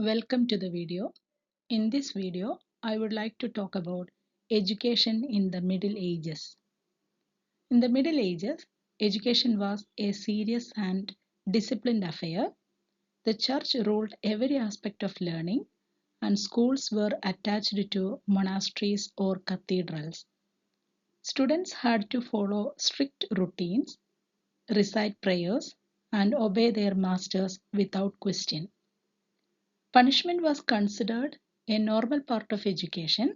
Welcome to the video. In this video, I would like to talk about education in the Middle Ages. In the Middle Ages, education was a serious and disciplined affair. The church ruled every aspect of learning, and schools were attached to monasteries or cathedrals. Students had to follow strict routines, recite prayers, and obey their masters without question. Punishment was considered a normal part of education,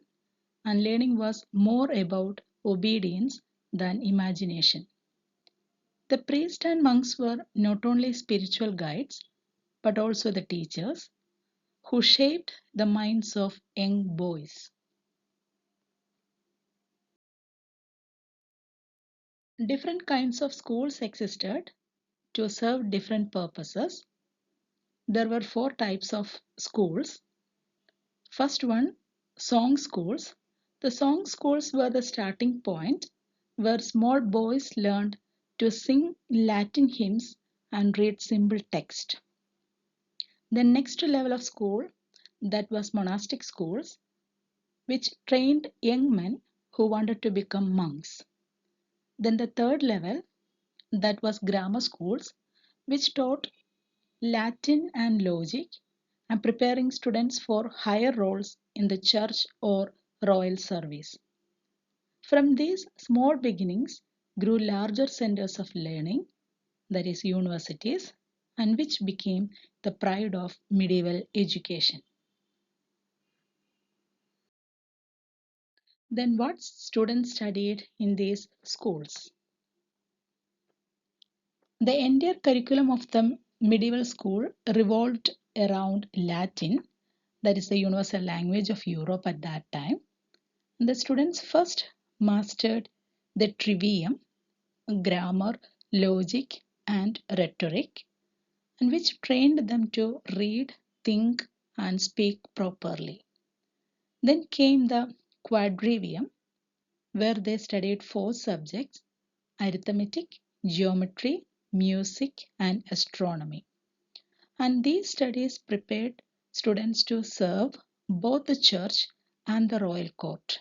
and learning was more about obedience than imagination. The priests and monks were not only spiritual guides but also the teachers who shaped the minds of young boys. Different kinds of schools existed to serve different purposes. There were four types of schools. First one, song schools. The song schools were the starting point where small boys learned to sing Latin hymns and read simple text. The next level of school, that was monastic schools, which trained young men who wanted to become monks. Then the third level, that was grammar schools, which taught Latin and logic and preparing students for higher roles in the church or royal service. From these small beginnings grew larger centers of learning, that is, universities, and which became the pride of medieval education. Then, what students studied in these schools? The entire curriculum of the medieval school revolved around Latin, that is the universal language of Europe at that time. The students first mastered the trivium, grammar, logic, and rhetoric, and which trained them to read, think, and speak properly. Then came the quadrivium, where they studied four subjects: arithmetic, geometry, music, and astronomy. And these studies prepared students to serve both the church and the royal court,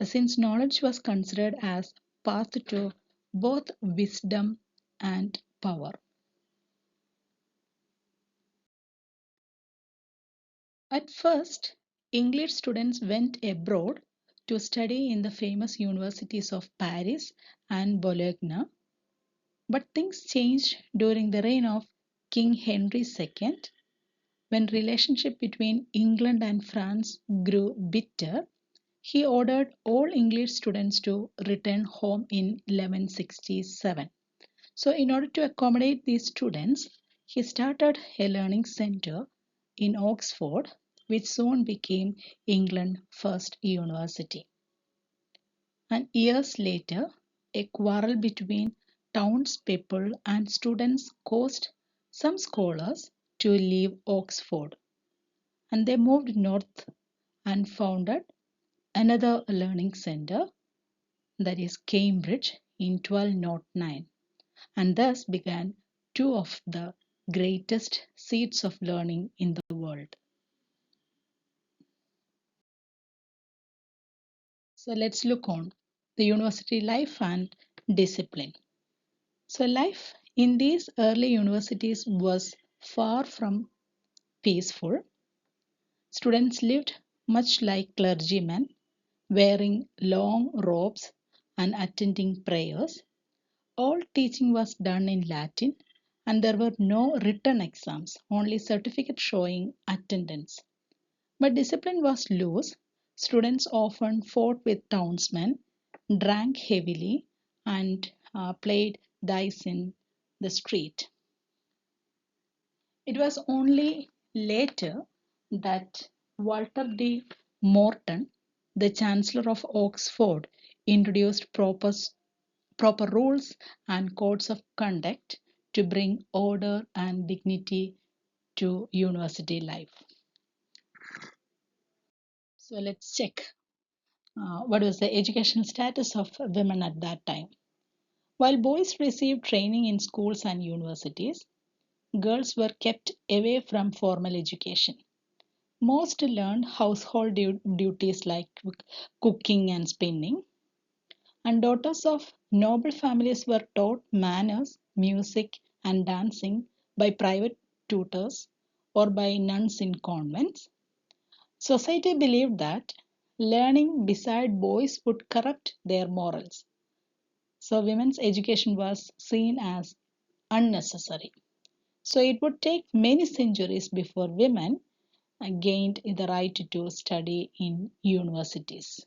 since knowledge was considered as path to both wisdom and power. At first, English students went abroad to study in the famous universities of Paris and Bologna, but things changed during the reign of King Henry II, when relationship between England and France grew bitter. He ordered all English students to return home in 1167. So, in order to accommodate these students, he started a learning center in Oxford, which soon became England's first university. And years later, a quarrel between townspeople and students caused some scholars to leave Oxford, and they moved north and founded another learning center, that is Cambridge, in 1209, and thus began two of the greatest seats of learning in the world. So let's look on the university life and discipline. So life in these early universities was far from peaceful. Students lived much like clergymen, wearing long robes and attending prayers. All teaching was done in Latin, and there were no written exams, only certificates showing attendance. But discipline was loose. Students often fought with townsmen, drank heavily, and played dice in the street. It was only later that Walter de Morton, the Chancellor of Oxford, introduced proper rules and codes of conduct to bring order and dignity to university life. So let's check what was the educational status of women at that time. While boys received training in schools and universities, girls were kept away from formal education. Most learned household duties like cooking and spinning, and daughters of noble families were taught manners, music, and dancing by private tutors or by nuns in convents. Society believed that learning beside boys would corrupt their morals, so women's education was seen as unnecessary. So it would take many centuries before women gained the right to study in universities.